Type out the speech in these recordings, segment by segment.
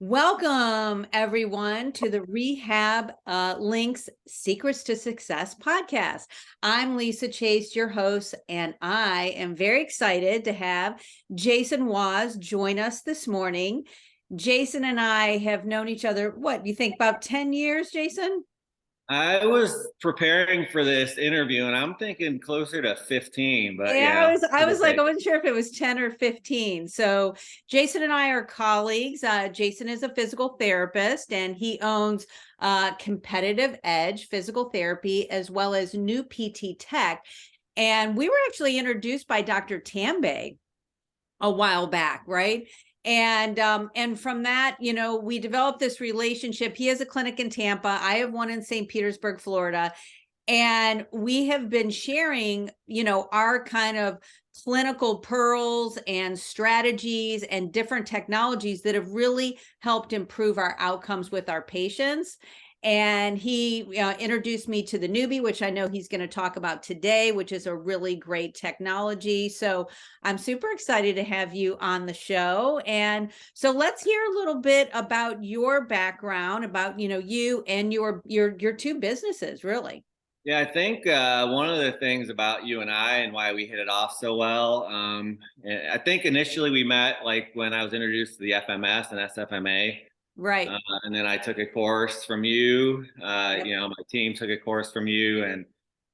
Welcome, everyone, to the Rehab Links Secrets to Success podcast. I'm Lisa Chase, your host, and I am very excited to have Jason Waz join us this morning. Jason and I have known each other, what, you think about 10 years, Jason? I was preparing for this interview and I'm thinking closer to 15, but Yeah, yeah. I was like, I wasn't sure if it was 10 or 15. So Jason and I are colleagues. Jason is a physical therapist and he owns Competitive Edge Physical Therapy as well as NeuPT Tech. And we were actually introduced by Dr. Tambe a while back, right? And from that, we developed this relationship. He has a clinic in Tampa. I have one in St. Petersburg, Florida. And we have been sharing, our kind of clinical pearls and strategies and different technologies that have really helped improve our outcomes with our patients. And he introduced me to the newbie, which I know he's going to talk about today, which is a really great technology. So I'm super excited to have you on the show. And so let's hear a little bit about your background, about you and your two businesses, really. Yeah, I think one of the things about you and I and why we hit it off so well, I think initially we met like when I was introduced to the FMS and SFMA. Right. And then I took a course from you. Yep. My team took a course from you. And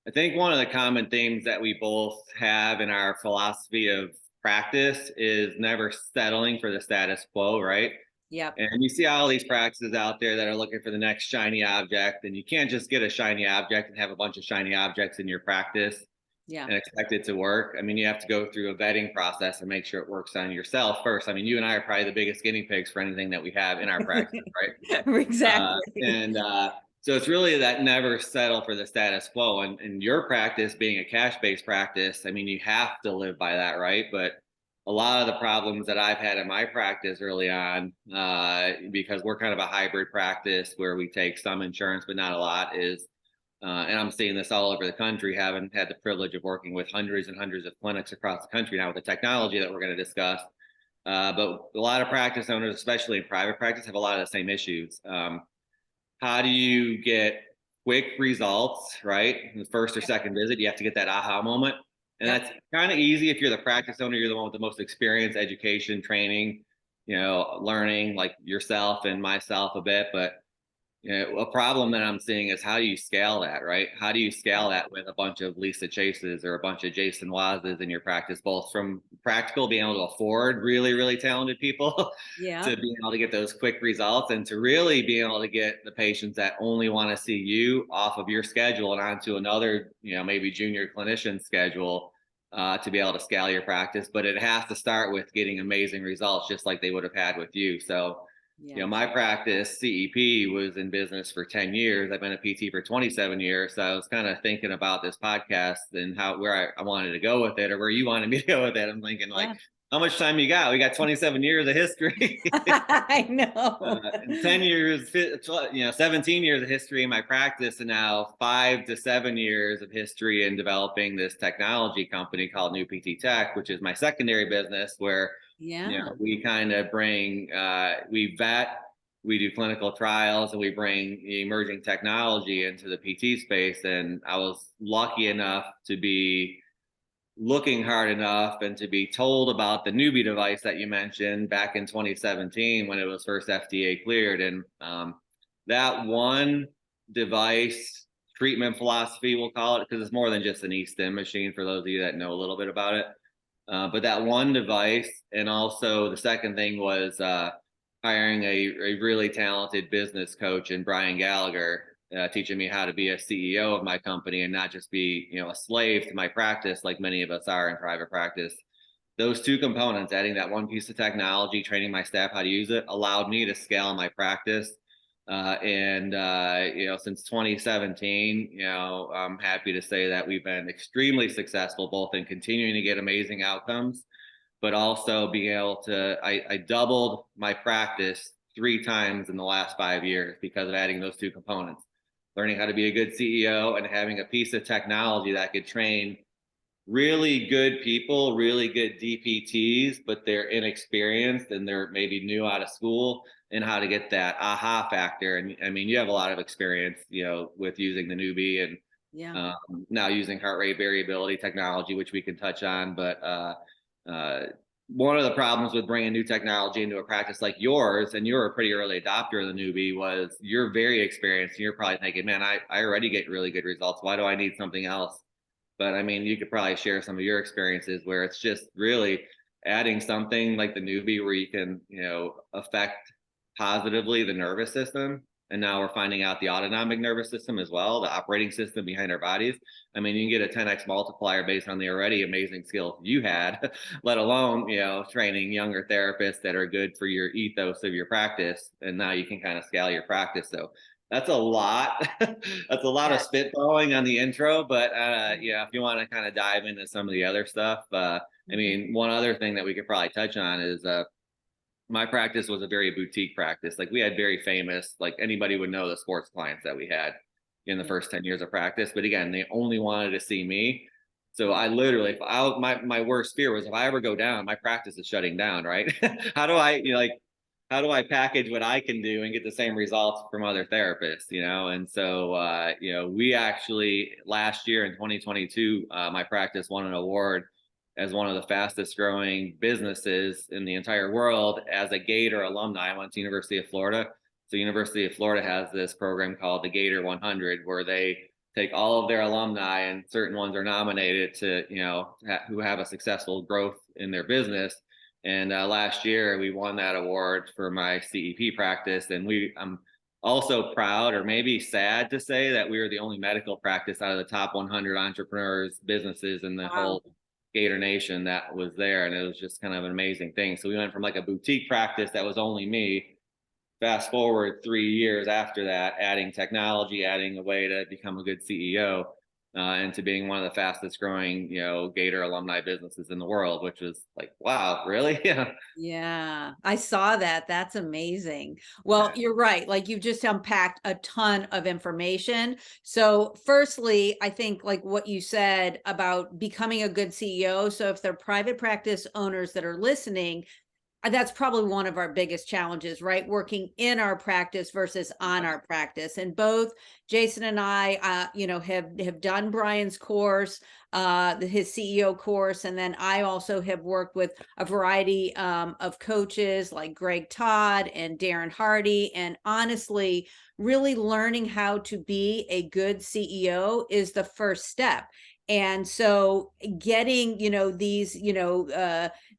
I think one of the common themes that we both have in our philosophy of practice is never settling for the status quo, right? Yep. And you see all these practices out there that are looking for the next shiny object, and you can't just get a shiny object and have a bunch of shiny objects in your practice Yeah. and expect it to work. I mean, you have to go through a vetting process and make sure it works on yourself first. I mean, you and I are probably the biggest guinea pigs for anything that we have in our practice, right? Exactly. So it's really that never settle for the status quo. And your practice being a cash-based practice, I mean, you have to live by that, right? But a lot of the problems that I've had in my practice early on, because we're kind of a hybrid practice where we take some insurance, but not a lot, is and I'm seeing this all over the country, having had the privilege of working with hundreds and hundreds of clinics across the country now with the technology that we're going to discuss. But a lot of practice owners, especially in private practice, have a lot of the same issues. How do you get quick results, right? In the first or second visit, you have to get that aha moment. And Yep. that's kind of easy if you're the practice owner, you're the one with the most experience, education, training, learning like yourself and myself a bit. But a problem that I'm seeing is how do you scale that, right? How do you scale that with a bunch of Lisa Chases or a bunch of Jason Wazes in your practice, both from practical, being able to afford really, really talented people Yeah. to being able to get those quick results and to really being able to get the patients that only want to see you off of your schedule and onto another, maybe junior clinician schedule to be able to scale your practice. But it has to start with getting amazing results, just like they would have had with you. So, Yeah. my practice, CEP, was in business for 10 years. I've been a PT for 27 years. So I was kind of thinking about this podcast and where I wanted to go with it or where you wanted me to go with it. I'm thinking like, Yeah. how much time you got? We got 27 years of history. I know. And 10 years, 17 years of history in my practice, and now 5 to 7 years of history in developing this technology company called NeuPT Tech, which is my secondary business where Yeah. we kind of bring, we vet, we do clinical trials, and we bring emerging technology into the PT space. And I was lucky enough to be looking hard enough and to be told about the newbie device that you mentioned back in 2017 when it was first FDA cleared. And that one device treatment philosophy, we'll call it, because it's more than just an e-stim machine for those of you that know a little bit about it. But that one device, and also the second thing was hiring a really talented business coach in Brian Gallagher, teaching me how to be a CEO of my company and not just be, a slave to my practice like many of us are in private practice. Those two components, adding that one piece of technology, training my staff how to use it, allowed me to scale my practice. Since 2017, I'm happy to say that we've been extremely successful, both in continuing to get amazing outcomes, but also being able to, I doubled my practice 3 times in the last 5 years because of adding those two components, learning how to be a good CEO and having a piece of technology that could train really good people, really good DPTs, but they're inexperienced and they're maybe new out of school and how to get that aha factor. And I mean, you have a lot of experience, with using the newbie and Yeah. now using heart rate variability technology, which we can touch on. But uh, one of the problems with bringing new technology into a practice like yours, and you're a pretty early adopter of the newbie, was you're very experienced and you're probably thinking, man, I already get really good results. Why do I need something else? But I mean, you could probably share some of your experiences where it's just really adding something like the newbie where you can, affect positively the nervous system. And now we're finding out the autonomic nervous system as well, the operating system behind our bodies. I mean, you can get a 10x multiplier based on the already amazing skills you had, let alone, training younger therapists that are good for your ethos of your practice. And now you can kind of scale your practice. So that's a lot. That's a lot of Yeah. spitballing on the intro, but yeah, if you want to kind of dive into some of the other stuff, I mean, one other thing that we could probably touch on is my practice was a very boutique practice. Like we had very famous, like anybody would know the sports clients that we had in the first 10 years of practice. But again, they only wanted to see me. So I literally, if I, my worst fear was if I ever go down, my practice is shutting down, right? How do I, how do I package what I can do and get the same results from other therapists, And so, we actually last year in 2022, my practice won an award as one of the fastest growing businesses in the entire world as a Gator alumni. I went to University of Florida. So University of Florida has this program called the Gator 100, where they take all of their alumni and certain ones are nominated to, who have a successful growth in their business. And last year we won that award for my CEP practice. And I'm also proud, or maybe sad to say, that we were the only medical practice out of the top 100 entrepreneurs, businesses in the Wow. whole Gator Nation that was there. And it was just kind of an amazing thing. So we went from like a boutique practice that was only me. Fast forward 3 years after that, adding technology, adding a way to become a good CEO, into being one of the fastest growing, Gator alumni businesses in the world, which was like, wow, really? Yeah. Yeah, I saw that. That's amazing. Well, Yeah. you're right. Like you've just unpacked a ton of information. So, firstly, I think like what you said about becoming a good CEO. So, if they're private practice owners that are listening, that's probably one of our biggest challenges, right? Working in our practice versus on our practice. And both Jason and I, have done Brian's course, his CEO course, and then I also have worked with a variety of coaches like Greg Todd and Darren Hardy. And honestly, really learning how to be a good CEO is the first step. And so getting, these,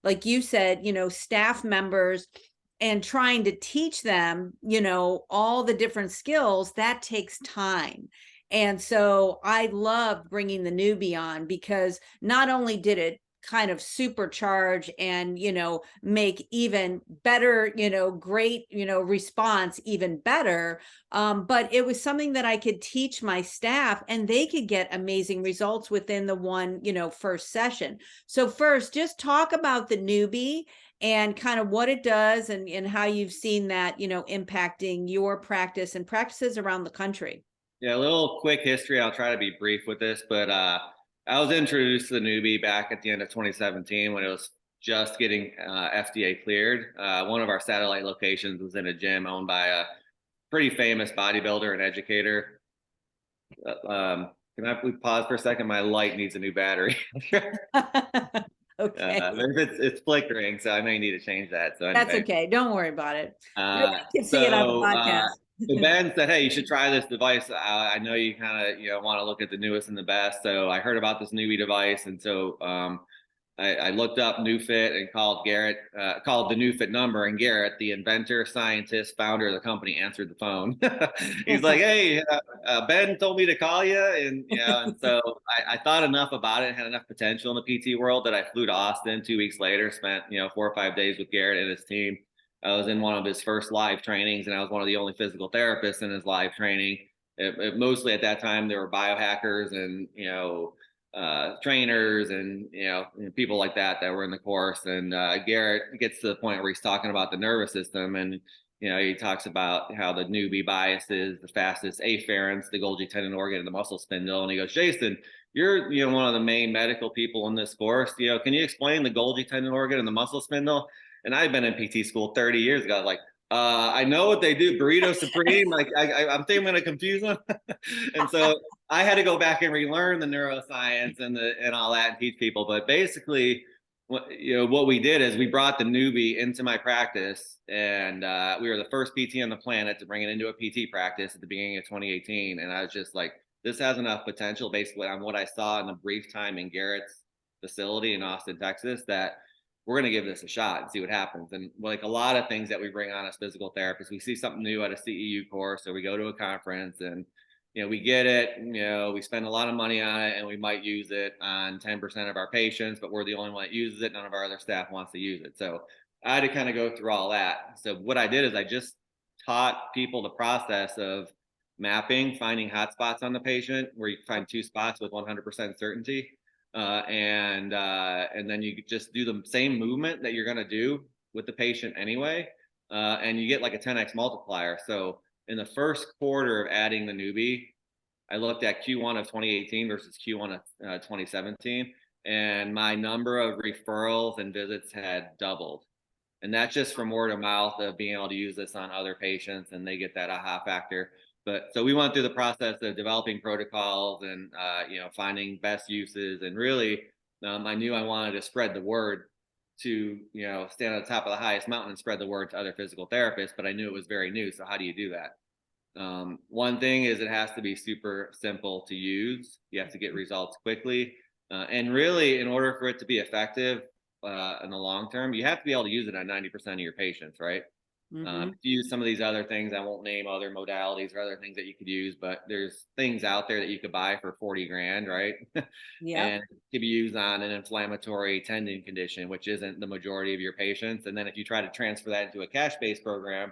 like you said, staff members and trying to teach them, all the different skills, that takes time. And so I loved bringing the newbie on because not only did it kind of supercharge and make even better great response even better, but it was something that I could teach my staff and they could get amazing results within the one first session. So first, just talk about the newbie and kind of what it does and how you've seen that impacting your practice and practices around the country. Yeah, a little quick history. I'll try to be brief with this, but I was introduced to the newbie back at the end of 2017 when it was just getting FDA cleared. One of our satellite locations was in a gym owned by a pretty famous bodybuilder and educator. Can I please pause for a second? My light needs a new battery. Okay. It's flickering, so I may need to change that. So That's anyway, okay. Don't worry about it. Nobody uh, can see it on the so podcast. Ben said, "Hey, you should try this device. I know you kind of want to look at the newest and the best." So I heard about this newbie device, and so I looked up NeuFit and called Garrett, called the NeuFit number, and Garrett, the inventor, scientist, founder of the company, answered the phone. He's like, "Hey, Ben told me to call you," and and so I thought enough about it, had enough potential in the PT world that I flew to Austin 2 weeks later, spent 4 or 5 days with Garrett and his team. I was in one of his first live trainings, and I was one of the only physical therapists in his live training. Mostly at that time, there were biohackers and trainers and people like that were in the course. And Garrett gets to the point where he's talking about the nervous system, and He talks about how the newbie biases the fastest afferents, the Golgi tendon organ, and the muscle spindle. And he goes, Jason, you're one of the main medical people in this course. Can you explain the Golgi tendon organ and the muscle spindle? And I've been in PT school 30 years ago. I was like, I know what they do, burrito supreme. Like I'm thinking I'm gonna confuse them. And so I had to go back and relearn the neuroscience and all that and teach people. But basically, what we did is we brought the newbie into my practice, and we were the first PT on the planet to bring it into a PT practice at the beginning of 2018. And I was just like, this has enough potential, basically, on what I saw in the brief time in Garrett's facility in Austin, Texas, that we're going to give this a shot and see what happens. And like a lot of things that we bring on as physical therapists, we see something new at a CEU course, or we go to a conference and we get it, we spend a lot of money on it, and we might use it on 10% of our patients, but we're the only one that uses it. None of our other staff wants to use it. So I had to kind of go through all that. So what I did is I just taught people the process of mapping, finding hotspots on the patient where you find 2 spots with 100% certainty. And then you just do the same movement that you're going to do with the patient anyway. And you get like a 10x multiplier. So in the first quarter of adding the newbie, I looked at Q1 of 2018 versus Q1 of 2017, and my number of referrals and visits had doubled. And that's just from word of mouth of being able to use this on other patients, and they get that aha factor. But so we went through the process of developing protocols and finding best uses, and really I knew I wanted to spread the word to stand on the top of the highest mountain and spread the word to other physical therapists, but I knew it was very new. So how do you do that? One thing is it has to be super simple to use. You have to get results quickly, and really, in order for it to be effective in the long term, you have to be able to use it on 90% of your patients, right? If you use some of these other things, I won't name other modalities or other things that you could use, but there's things out there that you could buy for 40 grand, right? Yeah. And it could be used on an inflammatory tendon condition, which isn't the majority of your patients. And then if you try to transfer that into a cash-based program,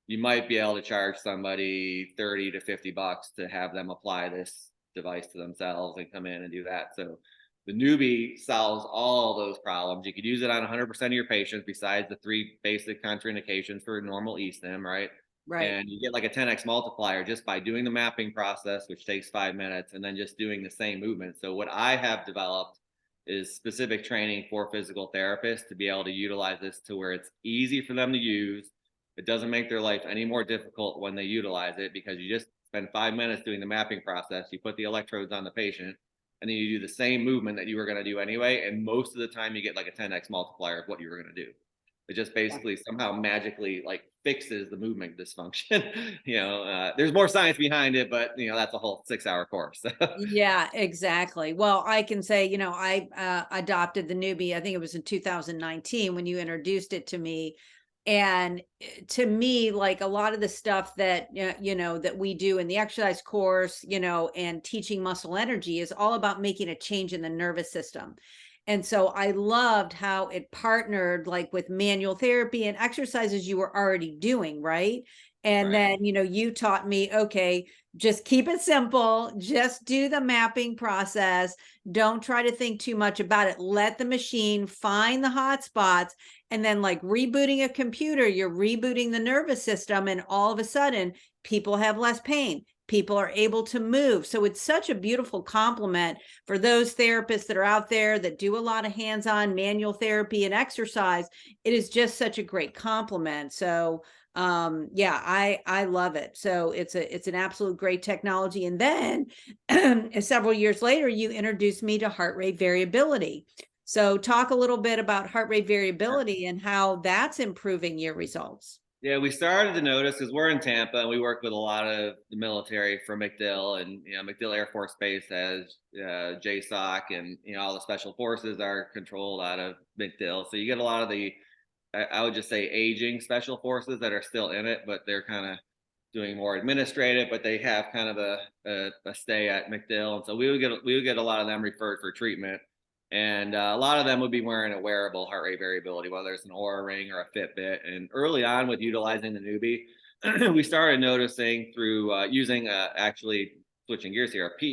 you might be able to charge somebody 30 to 50 bucks to have them apply this device to themselves and come in and do that. So the newbie solves all those problems. You could use it on 100% of your patients besides the 3 basic contraindications for normal E-stim, right? Right. And you get like a 10x multiplier just by doing the mapping process, which takes 5 minutes, and then just doing the same movement. So what I have developed is specific training for physical therapists to be able to utilize this to where it's easy for them to use. It doesn't make their life any more difficult when they utilize it, because you just spend 5 minutes doing the mapping process. You put the electrodes on the patient, and then you do the same movement that you were going to do anyway. And most of the time you get like a 10x multiplier of what you were going to do. It just basically somehow magically like fixes the movement dysfunction. There's more science behind it, but that's a whole 6-hour course. Yeah, exactly. Well, I can say, I adopted the newbie, I think it was in 2019 when you introduced it to me. And to me, like a lot of the stuff that, that we do in the exercise course, and teaching muscle energy is all about making a change in the nervous system. And so I loved how it partnered like with manual therapy and exercises you were already doing, right? And Right. then, you taught me, okay, just keep it simple, just do the mapping process. Don't try to think too much about it. Let the machine find the hot spots. And then like rebooting a computer, you're rebooting the nervous system, and all of a sudden people have less pain. People are able to move. So it's such a beautiful complement for those therapists that are out there that do a lot of hands-on manual therapy and exercise. It is just such a great complement. So yeah, I love it. So it's an absolute great technology. And then several years later, you introduced me to heart rate variability. So talk a little bit about heart rate variability and how that's improving your results. Yeah, we started to notice because we're in Tampa and we work with a lot of the military from MacDill, and MacDill Air Force Base has JSOC, and all the special forces are controlled out of MacDill. So you get a lot of the, I would just say, aging special forces that are still in it, but they're kind of doing more administrative, but they have kind of a stay at MacDill, and so we would get a lot of them referred for treatment. And a lot of them would be wearing a wearable heart rate variability, whether it's an Oura Ring or a Fitbit. And early on with utilizing the newbie, we started noticing through using actually switching gears here, a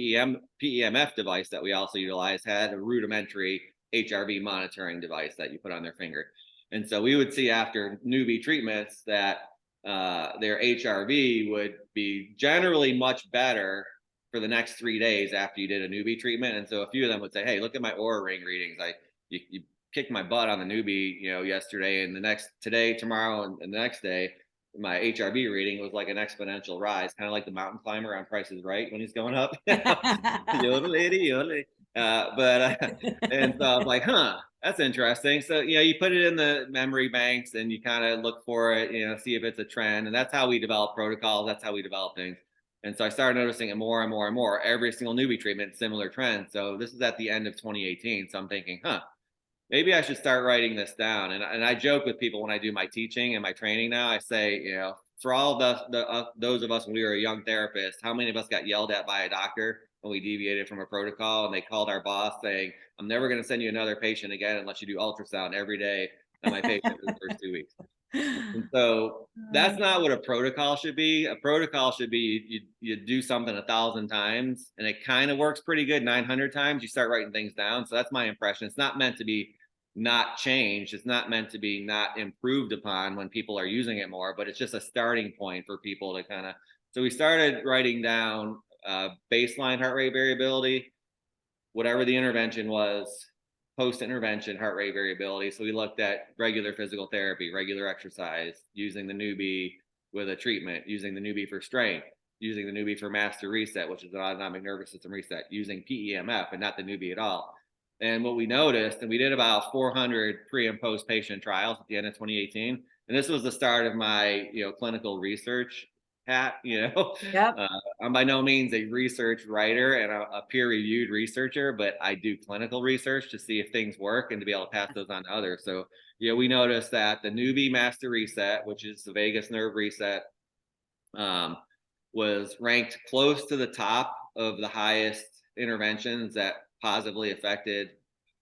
PEMF device that we also utilize had a rudimentary HRV monitoring device that you put on their finger. And so we would see after newbie treatments that their HRV would be generally much better for the next 3 days after you did a newbie treatment. And so a few of them would say, "Hey, look at my aura ring readings. You kicked my butt on the newbie, yesterday, and today, tomorrow, and the next day, my HRV reading was like an exponential rise, kind of like the mountain climber on Price is Right when he's going up." Yodel lady, yodel. And so I was like, huh, that's interesting. So, you put it in the memory banks and you kind of look for it, see if it's a trend. And that's how we develop protocols. That's how we develop things. And so I started noticing it more and more and more. Every single newbie treatment, similar trends. So this is at the end of 2018. So I'm thinking, huh, maybe I should start writing this down. And I joke with people when I do my teaching and my training now. I say, for all those of us when we were a young therapist, how many of us got yelled at by a doctor when we deviated from a protocol and they called our boss saying, "I'm never going to send you another patient again unless you do ultrasound every day on my patient for the first 2 weeks." And so that's not what a protocol should be. A protocol should be you do something 1,000 times and it kind of works pretty good 900 times. You start writing things down. So that's my impression. It's not meant to be not changed. It's not meant to be not improved upon when people are using it more, but it's just a starting point for people to kind of. So we started writing down baseline heart rate variability, whatever the intervention was, post-intervention heart rate variability. So we looked at regular physical therapy, regular exercise, using the newbie with a treatment, using the newbie for strength, using the newbie for master reset, which is an autonomic nervous system reset, using PEMF and not the newbie at all. And what we noticed, and we did about 400 pre and post patient trials at the end of 2018. And this was the start of my, clinical research hat, Yep. I'm by no means a research writer and a peer-reviewed researcher, but I do clinical research to see if things work and to be able to pass those on to others. So, we noticed that the newbie master reset, which is the vagus nerve reset, was ranked close to the top of the highest interventions that positively affected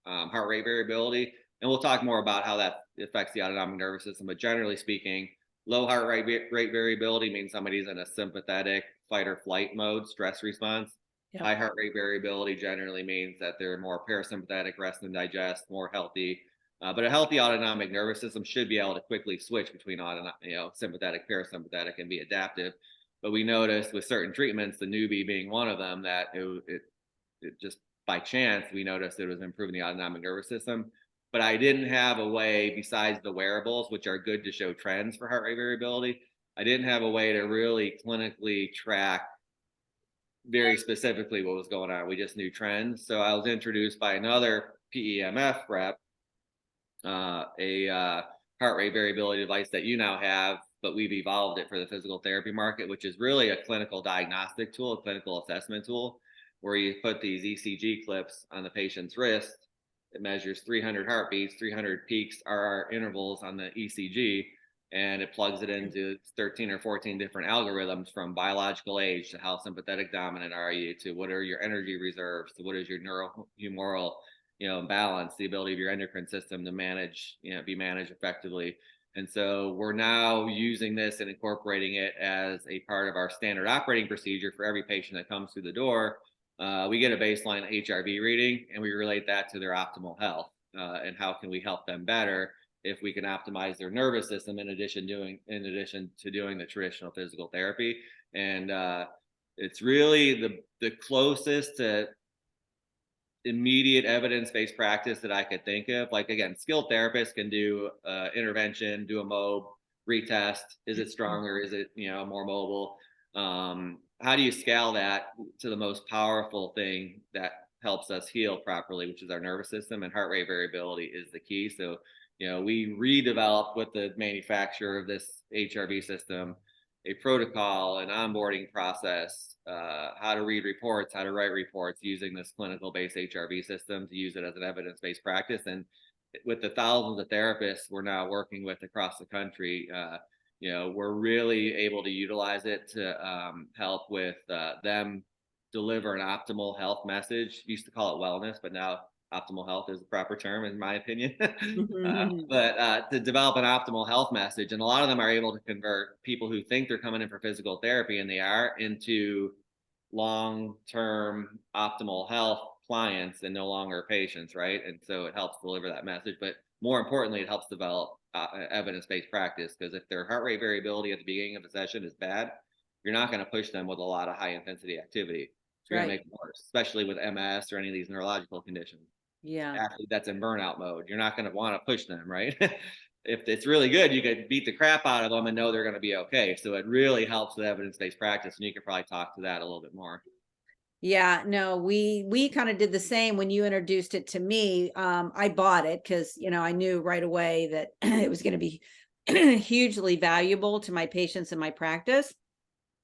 heart rate variability. And we'll talk more about how that affects the autonomic nervous system. But generally speaking, low heart rate variability means somebody's in a sympathetic fight or flight mode, stress response. Yep. High heart rate variability generally means that they're more parasympathetic, rest and digest, more healthy. But a healthy autonomic nervous system should be able to quickly switch between sympathetic, parasympathetic, and be adaptive. But we noticed with certain treatments, the newbie being one of them, that it just by chance we noticed it was improving the autonomic nervous system. But I didn't have a way, besides the wearables, which are good to show trends for heart rate variability, I didn't have a way to really clinically track very specifically what was going on. We just knew trends. So I was introduced by another PEMF rep, a heart rate variability device that you now have, but we've evolved it for the physical therapy market, which is really a clinical diagnostic tool, a clinical assessment tool, where you put these ECG clips on the patient's wrist. It measures 300 heartbeats, 300 peaks are our intervals on the ECG, and it plugs it into 13 or 14 different algorithms, from biological age to how sympathetic dominant are you, to what are your energy reserves, to what is your neurohumoral balance, the ability of your endocrine system to manage, be managed effectively. And so we're now using this and incorporating it as a part of our standard operating procedure for every patient that comes through the door. We get a baseline HRV reading and we relate that to their optimal health, and how can we help them better if we can optimize their nervous system in addition to doing the traditional physical therapy. And it's really the closest to immediate evidence-based practice that I could think of. Like, again, skilled therapists can do intervention, do a MOB, retest. Is it stronger? Is it more mobile? How do you scale that to the most powerful thing that helps us heal properly, which is our nervous system? And heart rate variability is the key. So we redeveloped with the manufacturer of this HRV system a protocol, an onboarding process, how to read reports, how to write reports using this clinical-based HRV system to use it as an evidence-based practice. And with the thousands of therapists we're now working with across the country, we're really able to utilize it to help with them deliver an optimal health message. Used to call it wellness, but now optimal health is the proper term, in my opinion. But to develop an optimal health message. And a lot of them are able to convert people who think they're coming in for physical therapy, and they are, into long-term optimal health clients and no longer patients, right? And so it helps deliver that message. But more importantly, it helps develop evidence-based practice, because if their heart rate variability at the beginning of the session is bad, you're not going to push them with a lot of high intensity activity. You're going to Right. make it worse, especially with MS or any of these neurological conditions. Yeah. Athlete that's in burnout mode, you're not going to want to push them, right? If it's really good, you could beat the crap out of them and know they're going to be okay. So it really helps with evidence-based practice, and you could probably talk to that a little bit more. Yeah, no, we kind of did the same when you introduced it to me. I bought it because, I knew right away that it was going to be hugely valuable to my patients and my practice.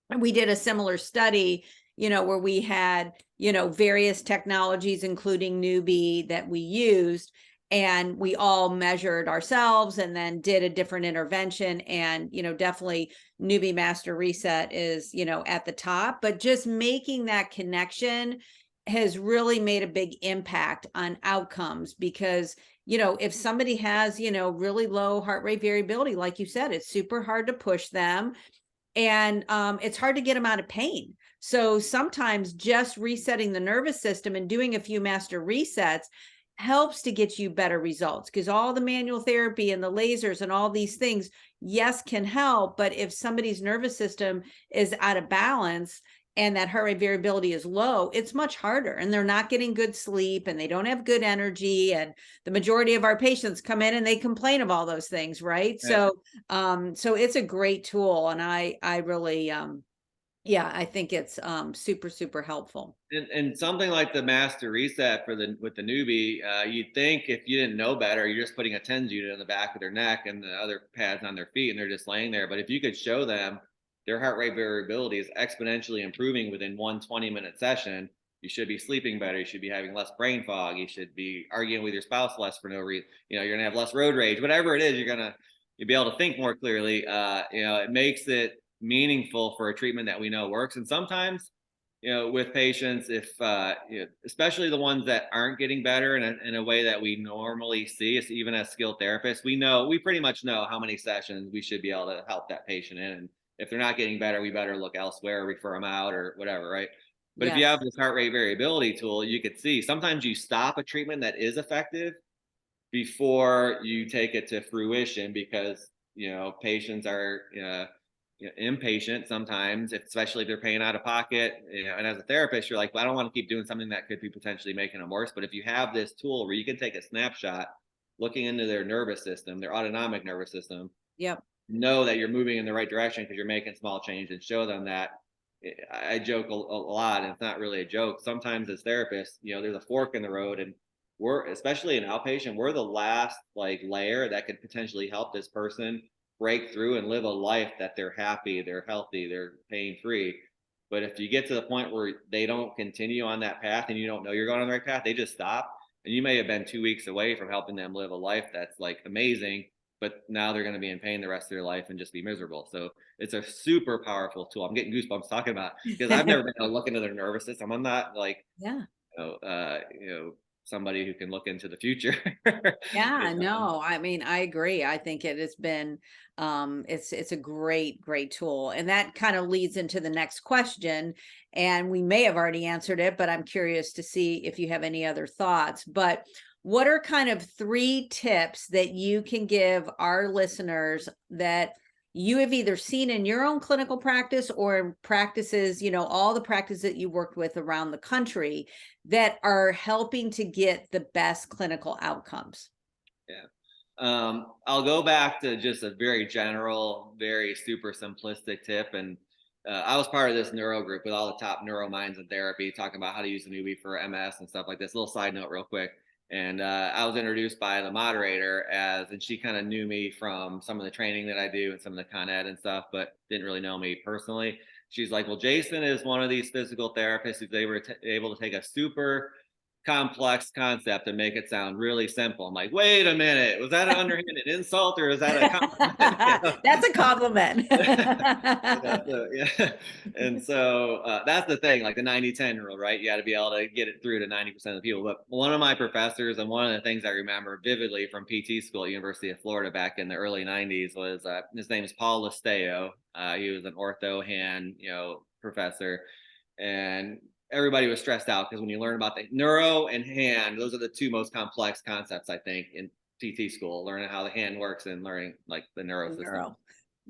And we did a similar study, where we had, various technologies, including NeuPT, that we used, and we all measured ourselves and then did a different intervention. And, definitely NeuPT Master Reset is, at the top, but just making that connection has really made a big impact on outcomes because, if somebody has, really low heart rate variability, like you said, it's super hard to push them, and it's hard to get them out of pain. So sometimes just resetting the nervous system and doing a few master resets helps to get you better results, because all the manual therapy and the lasers and all these things, yes, can help. But if somebody's nervous system is out of balance and that heart rate variability is low, it's much harder, and they're not getting good sleep and they don't have good energy. And the majority of our patients come in and they complain of all those things, right? Yeah. So it's a great tool, and I really yeah, I think it's super super helpful. And something like the master reset for the with the newbie, you'd think if you didn't know better, you're just putting a TENS unit in the back of their neck and the other pads on their feet, and they're just laying there. But if you could show them their heart rate variability is exponentially improving within one 20-minute session, you should be sleeping better. You should be having less brain fog. You should be arguing with your spouse less for no reason. You're gonna have less road rage. Whatever it is, you'll be able to think more clearly. It makes it meaningful for a treatment that we know works. And sometimes, with patients, if especially the ones that aren't getting better in a way that we normally see, it's even as skilled therapists, we pretty much know how many sessions we should be able to help that patient in. And if they're not getting better, we better look elsewhere, refer them out or whatever, right? But if you Yes. have this heart rate variability tool, you could see sometimes you stop a treatment that is effective before you take it to fruition, because patients are impatient sometimes, especially if they're paying out of pocket. And as a therapist, you're like, well, I don't want to keep doing something that could be potentially making them worse. But if you have this tool where you can take a snapshot looking into their nervous system, their autonomic nervous system, Yep. know that you're moving in the right direction because you're making small change, and show them that. I joke a lot, and it's not really a joke. Sometimes as therapists, there's a fork in the road, and we're, especially an outpatient, we're the last like layer that could potentially help this person break through and live a life that they're happy, they're healthy, they're pain free. But if you get to the point where they don't continue on that path and you don't know you're going on the right path, they just stop, and you may have been 2 weeks away from helping them live a life that's like amazing, but now they're going to be in pain the rest of their life and just be miserable. So it's a super powerful tool. I'm getting goosebumps talking about it, because I've never been able to look into their nervous system. I'm not like, Yeah. somebody who can look into the future. Yeah, no, I mean, I agree. I think it has been it's a great, great tool. And that kind of leads into the next question. And we may have already answered it, but I'm curious to see if you have any other thoughts. But what are kind of 3 tips that you can give our listeners that you have either seen in your own clinical practice or in practices, all the practices that you worked with around the country, that are helping to get the best clinical outcomes? Yeah. I'll go back to just a very general, very super simplistic tip. And I was part of this neuro group with all the top neuro minds in therapy, talking about how to use the newbie for MS and stuff like this. Little side note, real quick. And I was introduced by the moderator and she kind of knew me from some of the training that I do and some of the Con Ed and stuff, but didn't really know me personally. She's like, well, Jason is one of these physical therapists who's able to take a super complex concept and make it sound really simple. I'm like, wait a minute, was that an underhanded insult or is that a compliment? That's a compliment. Yeah. And so that's the thing, like the 90-10 rule, right? You got to be able to get it through to 90% of the people. But one of my professors, and one of the things I remember vividly from PT school at University of Florida back in the early 90s, was his name is Paul Listeo. He was an ortho hand, professor. And everybody was stressed out because when you learn about the neuro and hand, those are the 2 most complex concepts, I think, in PT school, learning how the hand works and learning like the neuro system. Neuro.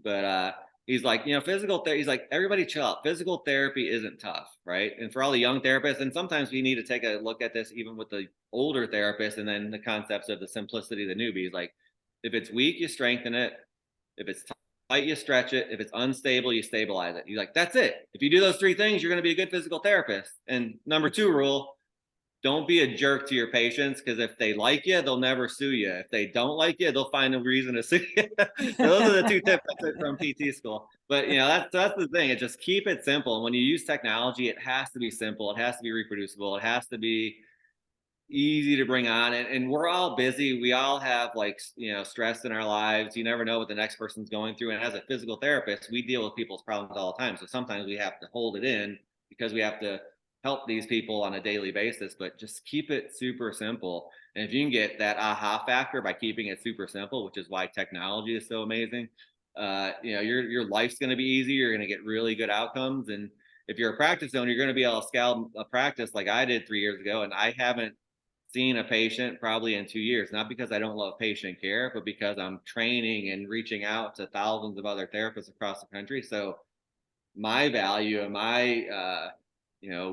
But he's like, physical therapy. He's like, everybody chill out. Physical therapy isn't tough, right? And for all the young therapists, and sometimes we need to take a look at this even with the older therapists, and then the concepts of the simplicity of the newbies. Like, if it's weak, you strengthen it. If it's tight, you stretch it. If it's unstable, you stabilize it. You're like, that's it. If you do those three things, you're going to be a good physical therapist. And number two rule, don't be a jerk to your patients, because if they like you, they'll never sue you. If they don't like you, they'll find a reason to sue you. Those are the two tips from PT school. But that's the thing. It just keep it simple. And when you use technology, it has to be simple. It has to be reproducible. It has to be easy to bring on. And we're all busy. We all have like stress in our lives. You never know what the next person's going through. And as a physical therapist, we deal with people's problems all the time. So sometimes we have to hold it in because we have to help these people on a daily basis, but just keep it super simple. And if you can get that aha factor by keeping it super simple, which is why technology is so amazing, your life's going to be easy. You're going to get really good outcomes. And if you're a practice owner, you're going to be able to scale a practice like I did 3 years ago. And I haven't seen a patient probably in 2 years, not because I don't love patient care, but because I'm training and reaching out to thousands of other therapists across the country. So my value and my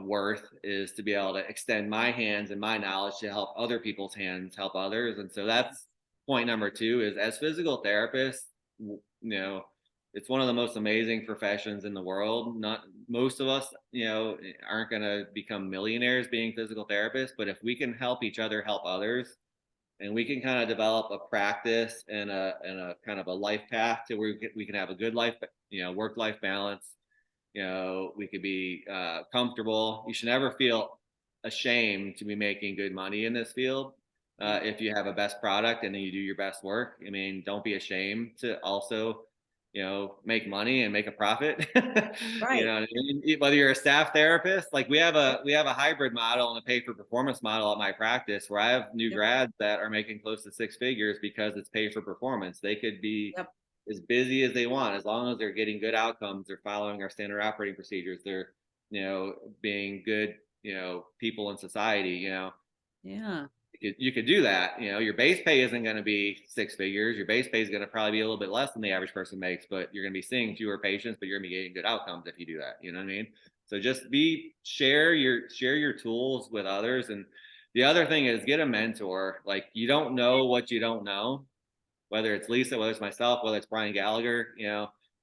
worth is to be able to extend my hands and my knowledge to help other people's hands help others. And so that's point number two, is as physical therapists, it's one of the most amazing professions in the world. Not most of us, aren't going to become millionaires being physical therapists, but if we can help each other help others, and we can kind of develop a practice and a kind of a life path to where we can have a good life, work-life balance. We could be comfortable. You should never feel ashamed to be making good money in this field. If you have a best product and then you do your best work, I mean, don't be ashamed to also, make money and make a profit. Right. Whether you're a staff therapist, like we have a hybrid model and a pay for performance model at my practice, where I have new Yep. grads that are making close to six figures because it's pay for performance. They could be Yep. as busy as they want, as long as they're getting good outcomes, they're following our standard operating procedures, they're, being good, people in society, Yeah. you could do that. Your base pay isn't going to be six figures. Your base pay is going to probably be a little bit less than the average person makes, but you're going to be seeing fewer patients, but you're going to be getting good outcomes if you do that. You know what I mean? So just share your tools with others. And the other thing is, get a mentor. Like, you don't know what you don't know, whether it's Lisa, whether it's myself, whether it's Brian Gallagher,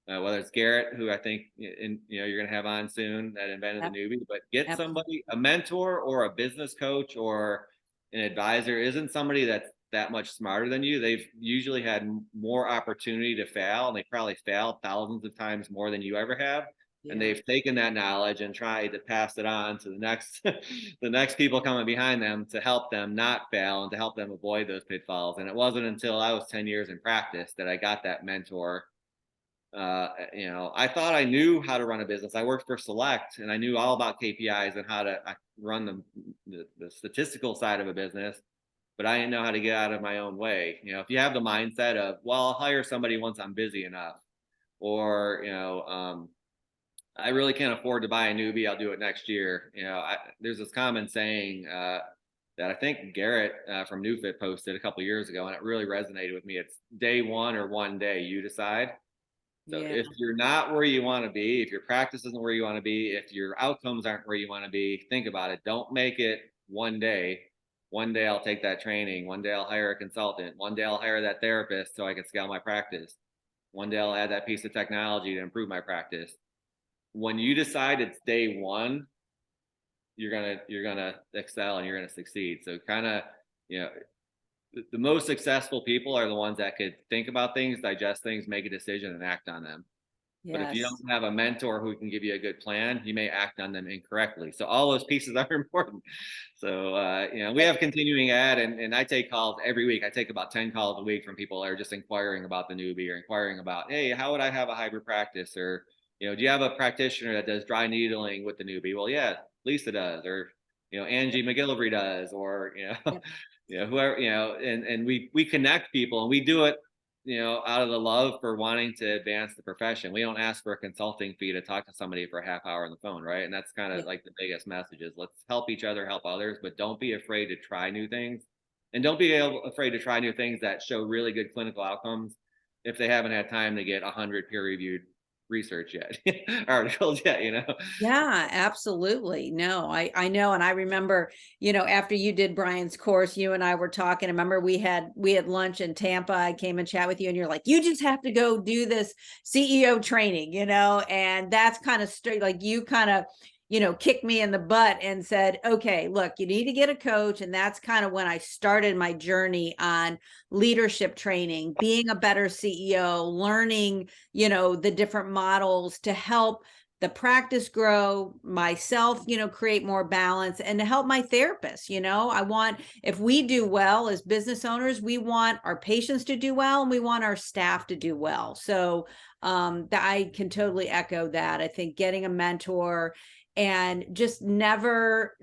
whether it's Garrett, who I think you're going to have on soon, that invented Yep. the newbie. But get Absolutely. somebody, a mentor or a business coach or an advisor, isn't somebody that's that much smarter than you. They've usually had more opportunity to fail, and they probably failed thousands of times more than you ever have. And Yeah. they've taken that knowledge and tried to pass it on to the next the next people coming behind them, to help them not fail and to help them avoid those pitfalls. And it wasn't until I was 10 years in practice that I got that mentor. I thought I knew how to run a business. I worked for Select, and I knew all about KPIs and how to run the statistical side of a business, but I didn't know how to get out of my own way. If you have the mindset of, well, I'll hire somebody once I'm busy enough, or I really can't afford to buy a newbie, I'll do it next year. There's this common saying that I think Garrett from NeuPT posted a couple of years ago, and it really resonated with me. It's day one or one day, you decide. So Yeah. if you're not where you want to be, if your practice isn't where you want to be, if your outcomes aren't where you want to be, think about it. Don't make it one day. One day I'll take that training. One day I'll hire a consultant. One day I'll hire that therapist so I can scale my practice. One day I'll add that piece of technology to improve my practice. When you decide it's day one, you're gonna excel and you're gonna succeed. So kind of, the most successful people are the ones that could think about things, digest things, make a decision, and act on them. But if you Yes. don't have a mentor who can give you a good plan, you may act on them incorrectly. So all those pieces are important. So, we have continuing ed, and I take calls every week. I take about 10 calls a week from people that are just inquiring about the newbie, or inquiring about, hey, how would I have a hybrid practice? Or, do you have a practitioner that does dry needling with the newbie? Well, yeah, Lisa does. Or, Angie McGillivray does. Or, Yep. whoever, and we connect people, and we do it, out of the love for wanting to advance the profession. We don't ask for a consulting fee to talk to somebody for a half hour on the phone, right? And that's kind of Yep. like the biggest message is, let's help each other, help others, but don't be afraid to try new things and don't be afraid to try new things that show really good clinical outcomes if they haven't had time to get 100 peer-reviewed research yet, articles yet, you know? Yeah, absolutely. No, I know. And I remember, after you did Brian's course, you and I were talking. I remember we had lunch in Tampa. I came and chat with you and you're like, you just have to go do this CEO training, and that's kind of straight, like you kind of, kicked me in the butt and said, okay, look, you need to get a coach. And that's kind of when I started my journey on leadership training, being a better CEO, learning, the different models to help the practice grow, myself, create more balance, and to help my therapist. I want, if we do well as business owners, we want our patients to do well and we want our staff to do well. So I can totally echo that. I think getting a mentor and just never,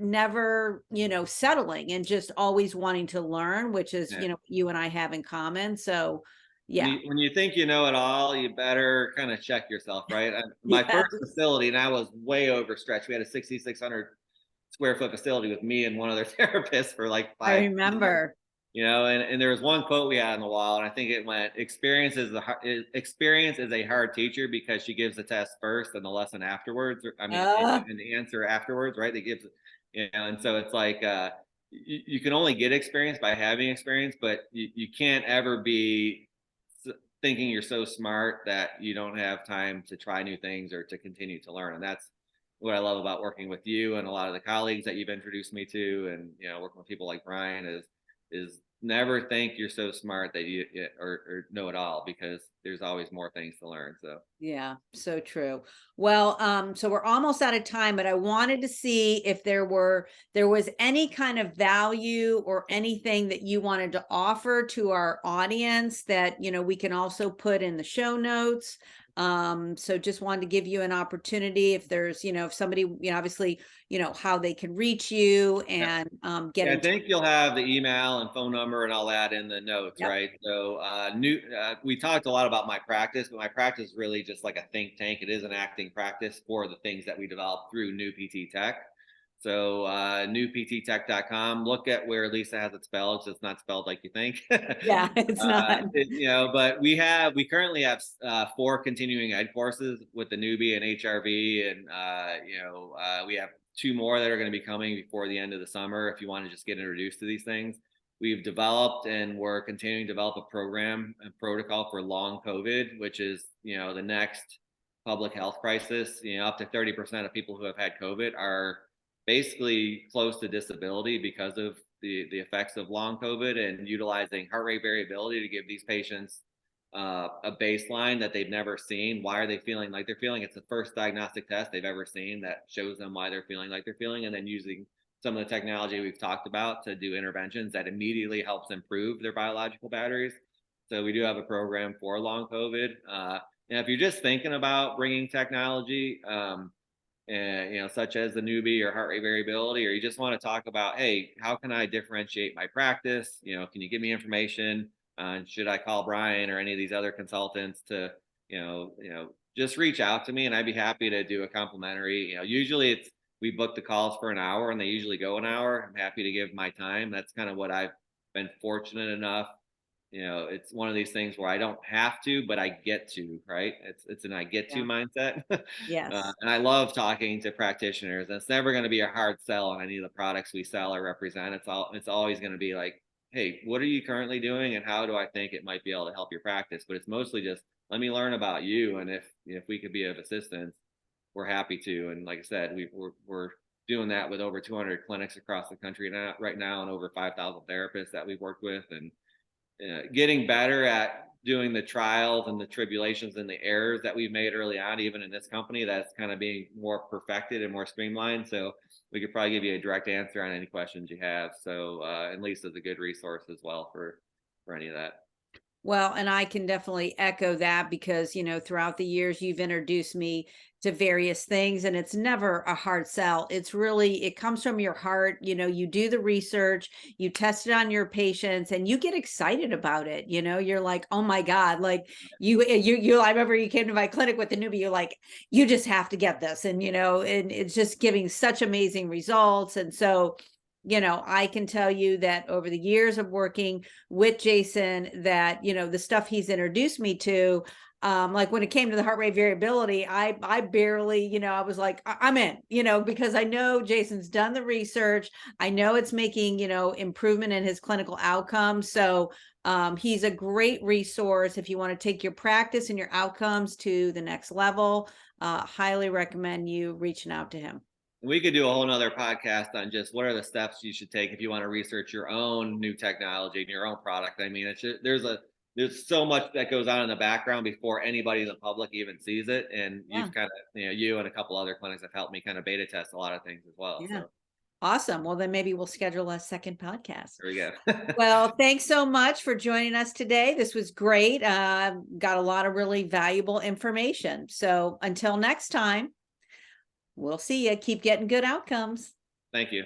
settling and just always wanting to learn, which is, Yeah. you and I have in common. So yeah. When you think you know it all, you better kind of check yourself, right? My Yes, first facility, and I was way overstretched. We had a 6,600 square foot facility with me and one other therapist for like I 5 years. remember. And there was one quote we had on the wall, and I think it went, experience is a hard teacher because she gives the test first and the lesson afterwards. I mean, Uh, and the answer afterwards, right? They gives, and so it's like, you can only get experience by having experience, but you can't ever be thinking you're so smart that you don't have time to try new things or to continue to learn. And that's what I love about working with you and a lot of the colleagues that you've introduced me to, and working with people like Brian is never think you're so smart that you or know it all, because there's always more things to learn. So yeah, so true. Well, so we're almost out of time, but I wanted to see if there was any kind of value or anything that you wanted to offer to our audience that, we can also put in the show notes. So just wanted to give you an opportunity if there's, if somebody, obviously, how they can reach you yeah. and get Yeah, I in touch. think you'll have the email and phone number and all that in the notes, Yep. right? So, we talked a lot about my practice, but my practice is really just like a think tank. It is an acting practice for the things that we develop through NeuPT Tech. So, NeuPTTech.com. Look at where Lisa has it spelled, so it's not spelled like you think. Yeah, it's not. But we currently have 4 continuing ed courses with the newbie and HRV, and we have 2 more that are going to be coming before the end of the summer. If you want to just get introduced to these things, we've developed and we're continuing to develop a program and protocol for long COVID, which is the next public health crisis. Up to 30% of people who have had COVID are basically close to disability because of the effects of long COVID, and utilizing heart rate variability to give these patients a baseline that they've never seen. Why are they feeling like they're feeling? It's the first diagnostic test they've ever seen that shows them why they're feeling like they're feeling, and then using some of the technology we've talked about to do interventions that immediately helps improve their biological batteries. So we do have a program for long COVID. And if you're just thinking about bringing technology, and such as the newbie or heart rate variability, or you just want to talk about, hey, how can I differentiate my practice? Can you give me information? Should I call Brian or any of these other consultants to, just reach out to me, and I'd be happy to do a complimentary. Usually we book the calls for an hour and they usually go an hour. I'm happy to give my time. That's kind of what I've been fortunate enough. It's one of these things where I don't have to, but I get to, right? It's an I get to Yeah. mindset. Yes. And I love talking to practitioners. And it's never going to be a hard sell on any of the products we sell or represent. It's always going to be like, hey, what are you currently doing, and how do I think it might be able to help your practice? But it's mostly just, let me learn about you, and if we could be of assistance, we're happy to. And like I said, we're doing that with over 200 clinics across the country right now, and over 5,000 therapists that we've worked with, and getting better at doing the trials and the tribulations and the errors that we've made early on, even in this company, that's kind of being more perfected and more streamlined. So we could probably give you a direct answer on any questions you have. So, and Lisa's a good resource as well for any of that. Well, and I can definitely echo that because, throughout the years, you've introduced me to various things and it's never a hard sell. It's really, it comes from your heart. You do the research, you test it on your patients and you get excited about it. You're like, oh my God, like I remember you came to my clinic with the newbie, you're like, you just have to get this. And it's just giving such amazing results. And so, I can tell you that over the years of working with Jason, that, the stuff he's introduced me to, like when it came to the heart rate variability, I barely, I was like, I'm in, because I know Jason's done the research. I know it's making, improvement in his clinical outcomes. So he's a great resource if you want to take your practice and your outcomes to the next level. Highly recommend you reaching out to him. We could do a whole nother podcast on just what are the steps you should take if you want to research your own new technology and your own product. I mean, there's so much that goes on in the background before anybody in the public even sees it. And Yeah. you've kind of, you and a couple other clinics have helped me kind of beta test a lot of things as well. Yeah. So Awesome. Well, then maybe we'll schedule a second podcast. there we go. Well, thanks so much for joining us today. This was great. Got a lot of really valuable information. So until next time, we'll see you. Keep getting good outcomes. Thank you.